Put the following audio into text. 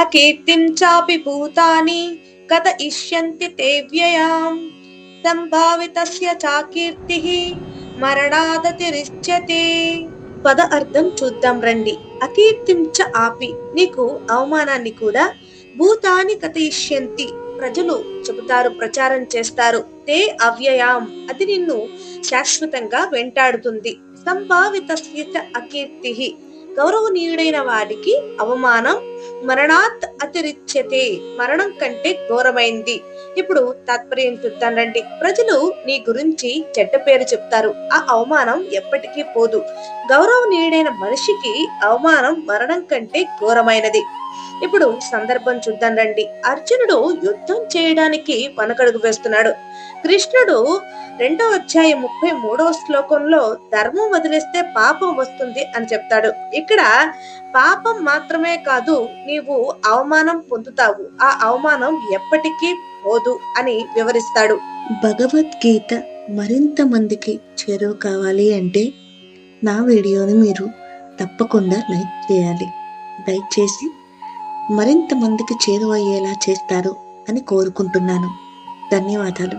అకీర్తిం చాపి భూతాని కథయిష్యంతి తే వ్యయాం సంభావితస్య చాకీర్తిః మరణాదతిరిచ్యతే. పద అర్థం చూద్దాం రండి. అకీర్తించ ఆపి, నీకు అవమానాన్ని కూడా, భూతాని కథయిష్యంతి, ప్రజలు చెబుతారు, ప్రచారం చేస్తారు, తే అవ్యయాం, అది నిన్ను శాశ్వతంగా వెంటాడుతుంది. సంభావితస్య చ అకీర్తిః, గౌరవనీయుడైన వాడికి అవమానం మరణాత్ అతిరిచ్యతే, మరణం కంటే ఘోరమైంది. ఇప్పుడు తాత్పర్యం చూద్దాం రండి. ప్రజలు నీ గురించి చెడ్డ పేరు చెప్తారు, ఆ అవమానం ఎప్పటికీ పోదు. గౌరవనీయుడైన మనిషికి అవమానం మరణం కంటే ఘోరమైనది. ఇప్పుడు సందర్భం చూద్దాం రండి. అర్జునుడు యుద్ధం చేయడానికి వనకడుగు వేస్తున్నాడు. కృష్ణుడు 2వ అధ్యాయం 33వ శ్లోకంలో ధర్మం వదిలేస్తే పాపం వస్తుంది అని చెప్తాడు. ఇక్కడ పాపం మాత్రమే కాదు, నీవు అవమానం పొందుతావు, ఆ అవమానం ఎప్పటికీ పోదు అని వివరిస్తాడు. భగవద్గీత మరింత మందికి చేరువ కావాలి అంటే నా వీడియోని మీరు తప్పకుండా లైక్ చేయాలి. లైక్ చేసి మరింత మందికి చేరువయ్యేలా చేస్తారు అని కోరుకుంటున్నాను. ధన్యవాదాలు.